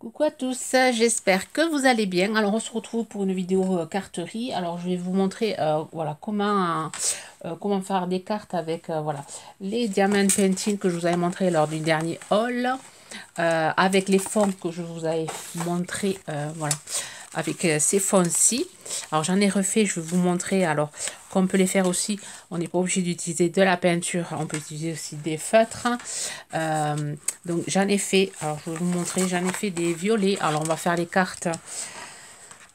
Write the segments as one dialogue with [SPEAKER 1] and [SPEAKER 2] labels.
[SPEAKER 1] Coucou à tous, j'espère que vous allez bien. Alors on se retrouve pour une vidéo carterie. Alors je vais vous montrer voilà comment faire des cartes avec voilà les Diamond Painting que je vous avais montré lors du dernier haul, avec les fonds que je vous avais montré voilà avec ces fonds-ci. Alors j'en ai refait, je vais vous montrer alors qu'on peut les faire aussi. On n'est pas obligé d'utiliser de la peinture, on peut utiliser aussi des feutres. Donc j'en ai fait, alors je vais vous montrer, j'en ai fait des violets. Alors on va faire les cartes,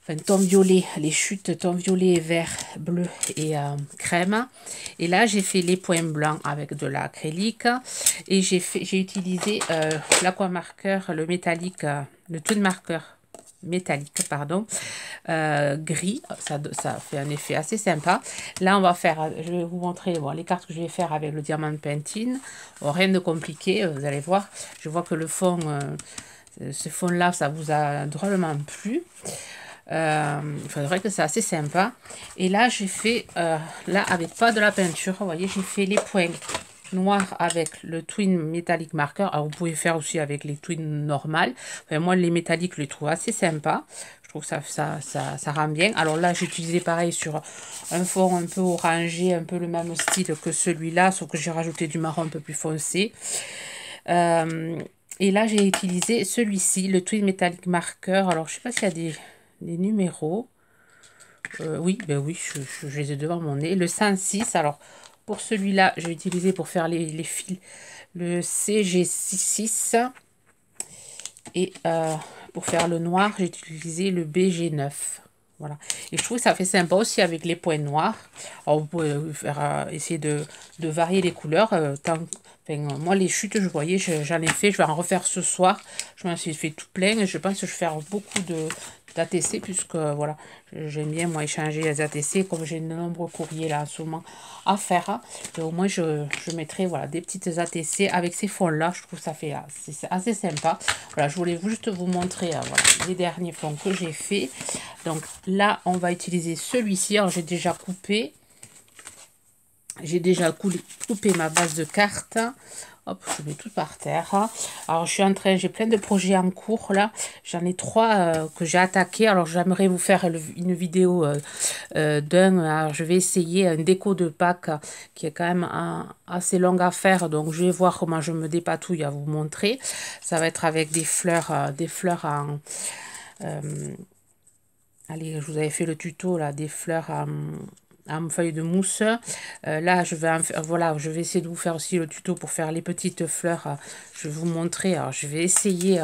[SPEAKER 1] enfin ton violet, les chutes, ton violet, vert, bleu et crème. Et là j'ai fait les points blancs avec de l'acrylique et j'ai utilisé l'aquamarqueur, le métallique, le twin marqueur métallique, pardon, gris. Ça fait un effet assez sympa. Là, on va faire, je vais vous montrer bon, les cartes que je vais faire avec le Diamond Painting. Bon, rien de compliqué, vous allez voir. Je vois que le fond, ce fond-là, ça vous a drôlement plu. Il faudrait que c'est assez sympa. Et là, j'ai fait, là, avec pas de la peinture, vous voyez, j'ai fait les points noirs avec le twin métallique marqueur. Alors, vous pouvez faire aussi avec les twins normales. Enfin, moi, les métalliques, je les trouve assez sympas. Je trouve que ça rend bien. Alors là, j'ai utilisé pareil sur un fond un peu orangé, un peu le même style que celui-là, sauf que j'ai rajouté du marron un peu plus foncé. Et là, j'ai utilisé celui-ci, le twin métallique marqueur. Alors, je sais pas s'il y a des numéros. Oui, ben oui, je les ai devant mon nez. Le 106, alors pour celui-là, j'ai utilisé pour faire les fils le CG6 et pour faire le noir, j'ai utilisé le BG9. Voilà. Et je trouve que ça fait sympa aussi avec les points noirs. Alors, vous pouvez faire, essayer de varier les couleurs. Moi, les chutes, je voyais, j'en ai fait. Je vais en refaire ce soir. Je m'en suis fait tout plein. Et je pense que je vais faire beaucoup d'ATC puisque, voilà, j'aime bien, moi, échanger les ATC. Comme j'ai de nombreux courriers, là, en ce moment, à faire. Et au moins, je mettrai, voilà, des petites ATC avec ces fonds-là. Je trouve que ça fait c'est assez sympa. Voilà, je voulais juste vous montrer voilà, les derniers fonds que j'ai fait. Donc là, on va utiliser celui-ci. Alors, j'ai déjà coupé. J'ai déjà coupé ma base de cartes. Hop, je mets tout par terre. Alors, j'ai plein de projets en cours là. J'en ai 3 que j'ai attaqués. Alors, j'aimerais vous faire une vidéo d'un. Alors, je vais essayer une déco de Pâques qui est quand même assez longue à faire. Donc, je vais voir comment je me dépatouille à vous montrer. Ça va être avec des fleurs en... allez, je vous avais fait le tuto là, des fleurs en feuilles de mousse. Là, voilà, je vais essayer de vous faire aussi le tuto pour faire les petites fleurs. Je vais vous montrer. Alors, je vais essayer.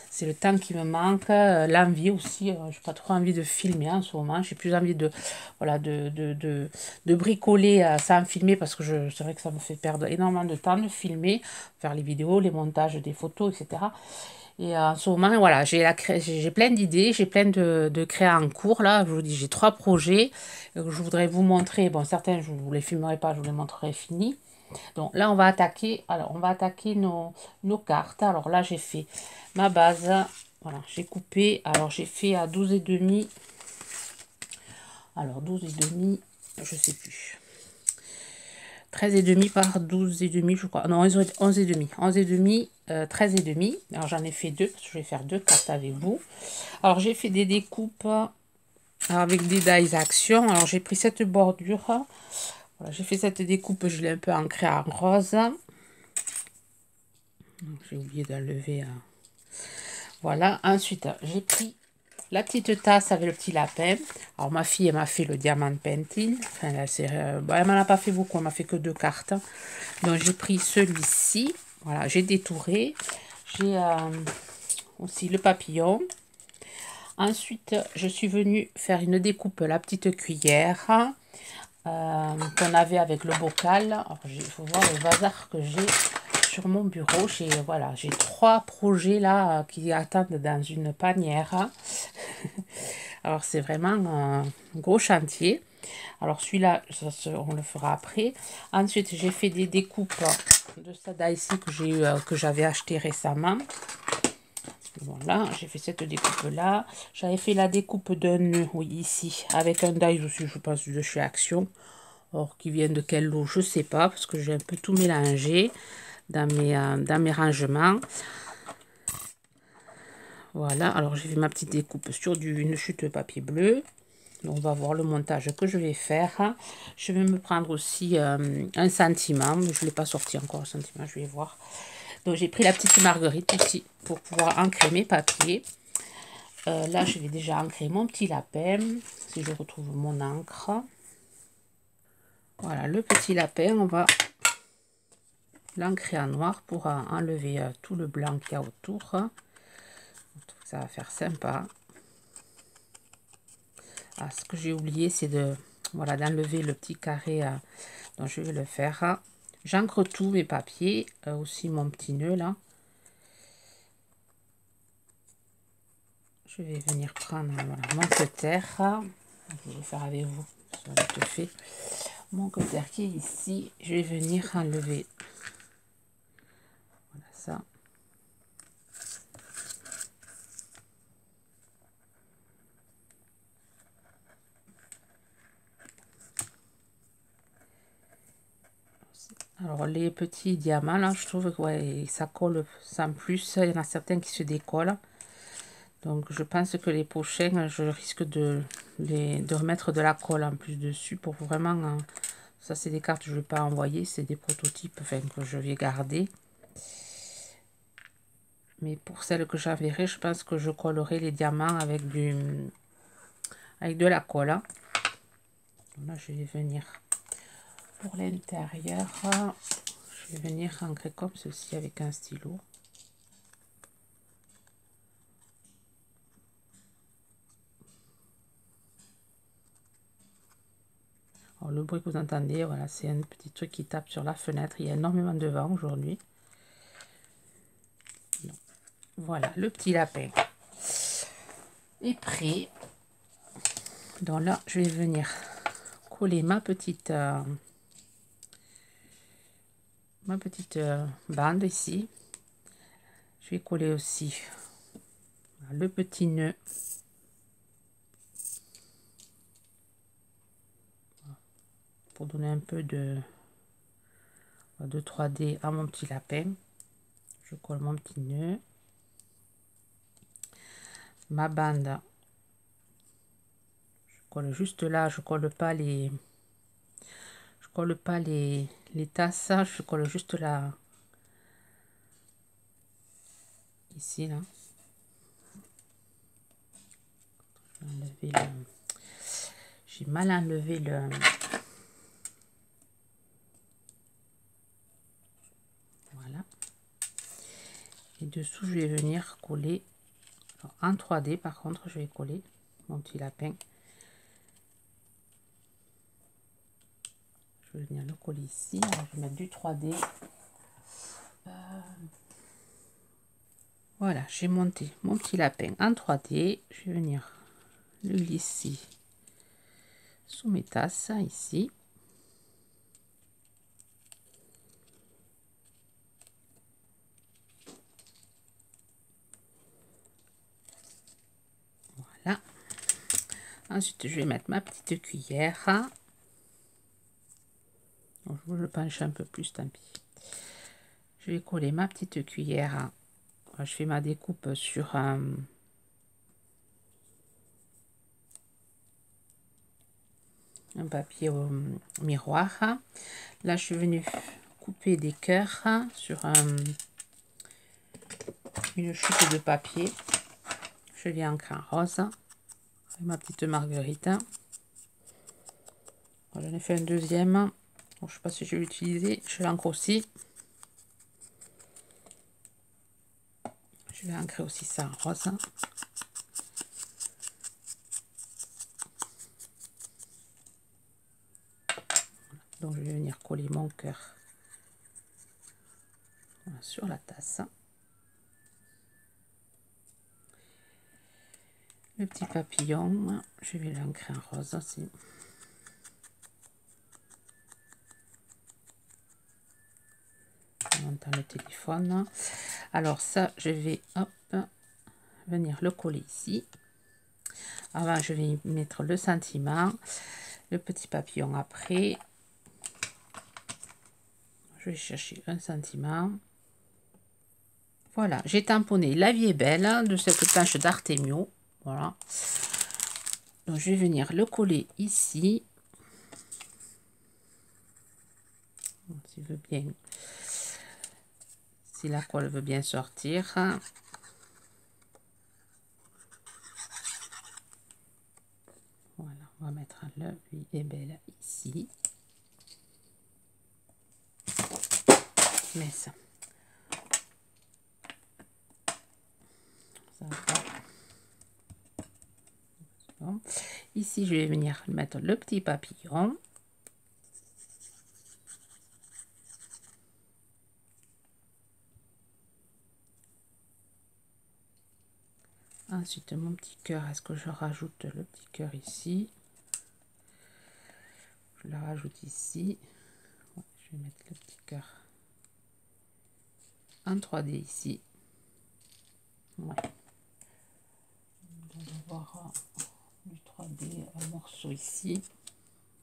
[SPEAKER 1] C'est le temps qui me manque, l'envie aussi. Je n'ai pas trop envie de filmer en ce moment. J'ai plus envie de, voilà, de bricoler sans filmer parce que c'est vrai que ça me fait perdre énormément de temps de filmer, faire les vidéos, les montages des photos, etc. Et en ce moment, voilà, j'ai plein d'idées, j'ai plein de créa en cours. Là, je vous dis, j'ai 3 projets que je voudrais vous montrer. Bon, certains, je ne vous les filmerai pas, je vous les montrerai finis. Donc là, on va attaquer, alors, on va attaquer nos cartes. Alors là, j'ai fait ma base. Voilà, j'ai coupé. Alors, j'ai fait à 12,5. Alors, 12,5, je sais plus. 13,5 par 12,5, je crois. Non, 11,5. 11,5, 13,5. Alors, j'en ai fait 2, parce que je vais faire 2 cartes avec vous. Alors, j'ai fait des découpes avec des dies action. Alors, j'ai pris cette bordure. Voilà, j'ai fait cette découpe, je l'ai un peu ancrée en rose. J'ai oublié d'enlever. Voilà. Ensuite, j'ai pris la petite tasse avec le petit lapin. Alors, ma fille, elle m'a fait le diamant painting. Enfin, là, elle m'en a pas fait beaucoup, elle m'a fait que 2 cartes. Donc, j'ai pris celui-ci. Voilà, j'ai détouré. J'ai aussi le papillon. Ensuite, je suis venue faire une découpe, la petite cuillère qu'on avait avec le bocal. Alors, il faut voir le bazar que j'ai sur mon bureau. Voilà, j'ai 3 projets là qui attendent dans une panière. Alors, c'est vraiment un gros chantier. Alors, celui-là, on le fera après. Ensuite, j'ai fait des découpes de ça ici que j'avais acheté récemment. Voilà, j'ai fait cette découpe-là. J'avais fait la découpe d'un nœud, oui, ici, avec un die aussi, je pense, de chez Action. Or, qui vient de quel lot, je ne sais pas, parce que j'ai un peu tout mélangé dans mes rangements. Voilà, alors j'ai fait ma petite découpe sur une chute de papier bleu. Donc, on va voir le montage que je vais faire. Je vais me prendre aussi un sentiment. Mais je ne l'ai pas sorti encore, un sentiment, je vais voir. Donc, j'ai pris la petite marguerite ici pour pouvoir ancrer mes papiers. Là, je vais déjà ancrer mon petit lapin. Si je retrouve mon encre. Voilà, le petit lapin, on va l'ancrer en noir pour enlever tout le blanc qu'il y a autour. Ça va faire sympa. Ah, ce que j'ai oublié, c'est de voilà d'enlever le petit carré. Donc je vais le faire. J'ancre tous mes papiers, aussi mon petit nœud là. Je vais venir prendre voilà, mon cutter. Je vais le faire avec vous. Ça va être fait. Mon cutter qui est ici. Je vais venir enlever. Voilà ça. Alors les petits diamants là, je trouve que ouais, ça colle sans plus. Il y en a certains qui se décollent. Donc je pense que les prochains, je risque de remettre de la colle en plus dessus pour vraiment... ça c'est des cartes que je ne vais pas envoyer, c'est des prototypes enfin, que je vais garder. Mais pour celles que j'enverrai, je pense que je collerai les diamants avec de la colle. Là je vais venir pour l'intérieur. Je vais venir ancrer comme ceci avec un stylo. Alors, le bruit que vous entendez, voilà, c'est un petit truc qui tape sur la fenêtre. Il y a énormément de vent aujourd'hui. Voilà, le petit lapin est prêt. Donc là, je vais venir coller ma petite bande ici. Je vais coller aussi le petit nœud. Pour donner un peu de 3D à mon petit lapin. Je colle mon petit nœud. Ma bande, je colle juste là, je colle pas les tasses, je colle juste là, ici là. J'ai mal enlevé le... Voilà. Et dessous, je vais venir coller. Alors, en 3D, par contre, je vais coller mon petit lapin. Je vais venir le coller ici. Alors, je vais mettre du 3D. Voilà, j'ai monté mon petit lapin en 3D. Je vais venir le glisser sous mes tasses, ici. Voilà. Ensuite, je vais mettre ma petite cuillère. Donc, je le penche un peu plus, tant pis. Je vais coller ma petite cuillère. Je fais ma découpe sur un papier au miroir. Là, je suis venue couper des cœurs sur une chute de papier. Je l'ai ancré en rose avec ma petite marguerite. J'en ai fait un deuxième. Bon, je ne sais pas si je vais l'utiliser. Je l'ancre aussi. Je vais ancrer aussi ça en rose. Donc, je vais venir coller mon cœur sur la tasse. Le petit papillon, je vais l'ancrer en rose aussi. On entend le téléphone. Alors ça, je vais venir le coller ici. Avant, je vais mettre le sentiment, le petit papillon après. Je vais chercher un sentiment. Voilà, j'ai tamponné La vie est belle de cette planche d'Artemio. Voilà. Donc, je vais venir le coller ici. S'il veut bien. Si la colle veut bien sortir. Voilà, on va mettre La vie est belle ici. Mais ça. Ça va. Bon. Ici, je vais venir mettre le petit papillon. Ensuite, mon petit cœur, est-ce que je rajoute le petit cœur ici? Je le rajoute ici. Ouais, je vais mettre le petit cœur en 3D ici. Ouais. On va voir du 3D, un morceau ici.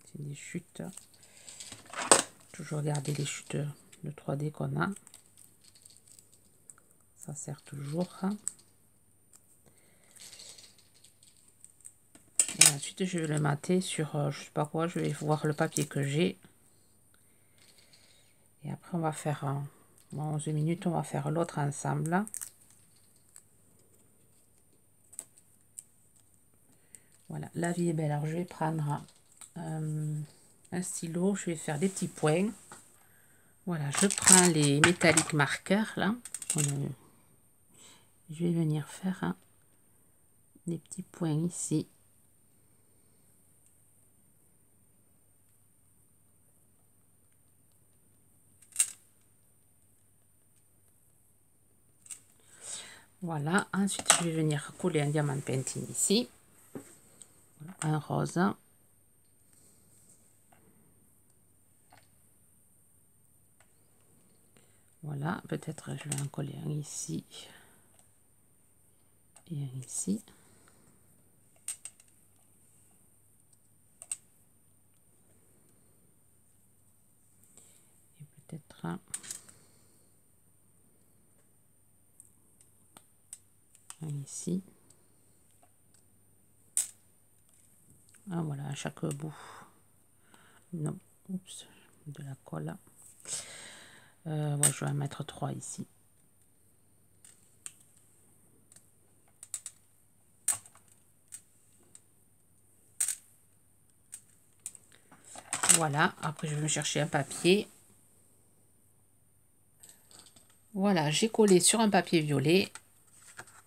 [SPEAKER 1] C'est des chutes. Toujours garder les chutes de 3D qu'on a. Ça sert toujours. Et ensuite, je vais le mater sur, je sais pas quoi, je vais voir le papier que j'ai. Et après, on va faire, en 11 minutes, on va faire l'autre ensemble. Voilà, la vie est belle. Alors, je vais prendre un stylo, je vais faire des petits points. Voilà, je prends les métalliques marqueurs, là. Je vais venir faire des petits points ici. Voilà, ensuite je vais venir coller un diamant painting ici, un rose. Voilà, peut-être je vais en coller un ici et un ici. Et peut-être un ici. Ah, voilà, à chaque bout. Non, oups, de la colle. Ouais, je vais en mettre 3 ici. Voilà, après je vais me chercher un papier. Voilà, j'ai collé sur un papier violet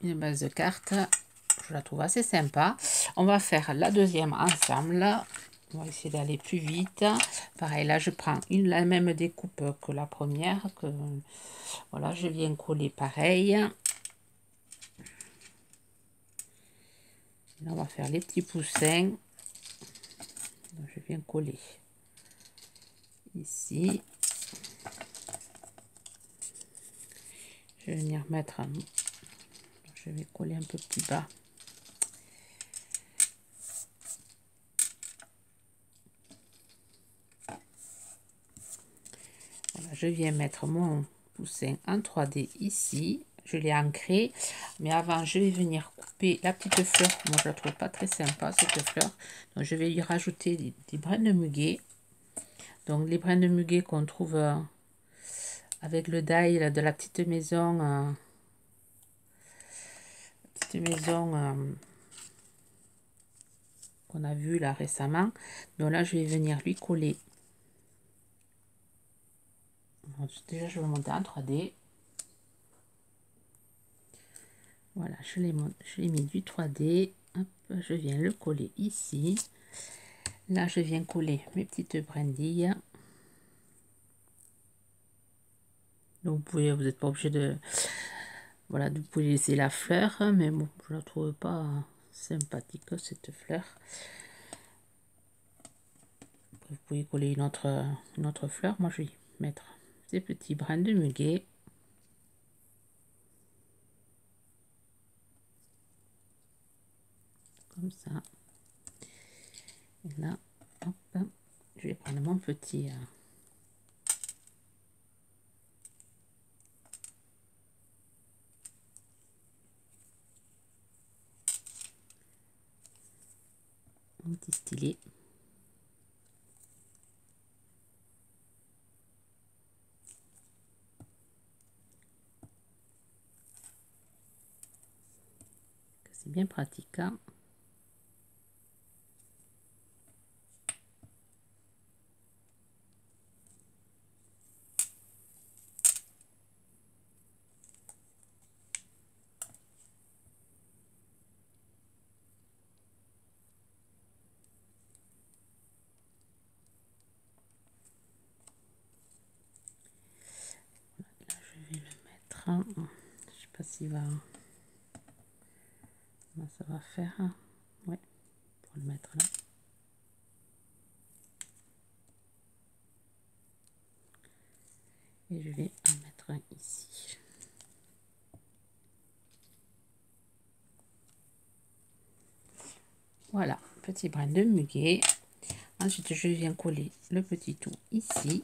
[SPEAKER 1] une base de cartes. Je la trouve assez sympa. On va faire la deuxième ensemble. On va essayer d'aller plus vite. Pareil, là, je prends la même découpe que la première. Voilà, je viens coller pareil. Là, on va faire les petits poussins. Donc, je viens coller ici. Je vais venir mettre je vais coller un peu plus bas. Voilà, je viens mettre mon poussin en 3D ici. Je l'ai ancré, mais avant je vais venir couper la petite fleur. Moi je la trouve pas très sympa cette fleur, donc je vais y rajouter des brins de muguet. Donc les brins de muguet qu'on trouve avec le die là, de la petite maison qu'on a vu là récemment. Donc là je vais venir lui coller. Alors, déjà je vais monter en 3D. Voilà, je l'ai mis du 3D. Hop, je viens le coller ici. Là, je viens coller mes petites brindilles. Donc, vous n'êtes pas obligé de... Voilà, vous pouvez laisser la fleur, mais bon, je la trouve pas sympathique, cette fleur. Vous pouvez coller une autre fleur. Moi, je vais mettre ces petits brins de muguet. Comme ça. Et là, hop, je vais prendre mon petit... un petit stylet. C'est bien pratique, hein. Là, je vais le mettre. Je sais pas s'il va. Comment ça va faire? Ouais, pour le mettre là. Et je vais en mettre un ici. Voilà, petit brin de muguet. Ensuite, je viens coller le petit tout ici.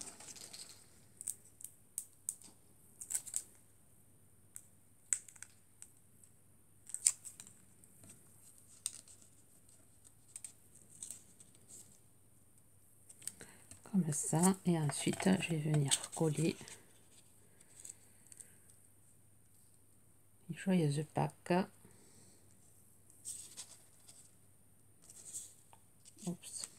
[SPEAKER 1] Comme ça. Et ensuite, je vais venir coller les joyeuses Pâques. Oups.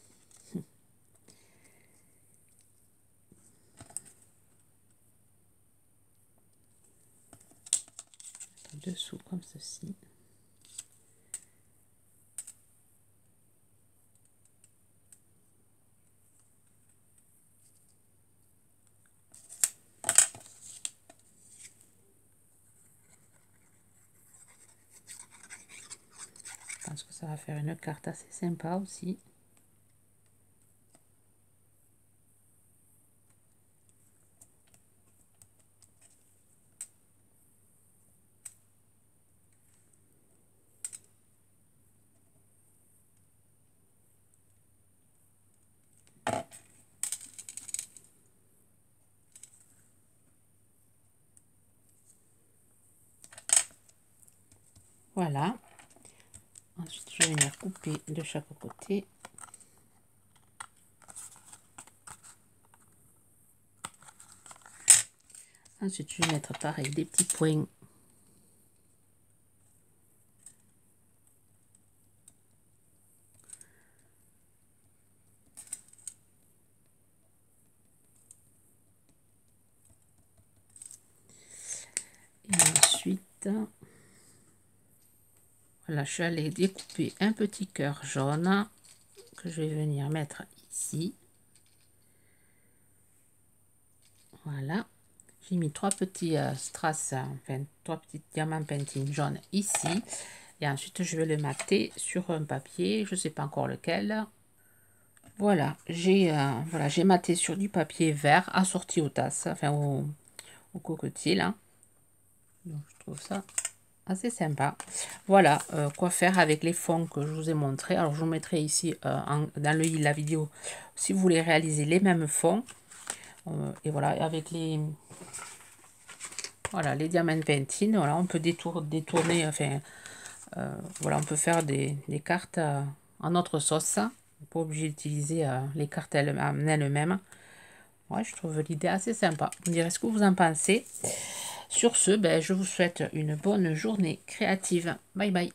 [SPEAKER 1] Dessous comme ceci. Je pense que ça va faire une carte assez sympa aussi. Voilà. Ensuite, je vais venir couper de chaque côté. Ensuite, je vais mettre pareil des petits points. Et ensuite, voilà, je suis allée découper un petit cœur jaune que je vais venir mettre ici. Voilà. J'ai mis trois petits strass, enfin 3 petits diamants pentine jaunes ici. Et ensuite, je vais le mater sur un papier, je ne sais pas encore lequel. Voilà, j'ai maté sur du papier vert assorti aux tasses, enfin au cocotier là. Donc, je trouve ça assez sympa. Voilà quoi faire avec les fonds que je vous ai montré. Alors, je vous mettrai ici dans le i de la vidéo si vous voulez réaliser les mêmes fonds. Et voilà, avec les... Voilà, les diamants pentine, voilà, on peut détourner, enfin, voilà, on peut faire des cartes en notre sauce. On n'est pas obligé d'utiliser les cartes elles-mêmes. Ouais, je trouve l'idée assez sympa. Vous me direz ce que vous en pensez. Sur ce, ben, je vous souhaite une bonne journée créative. Bye bye.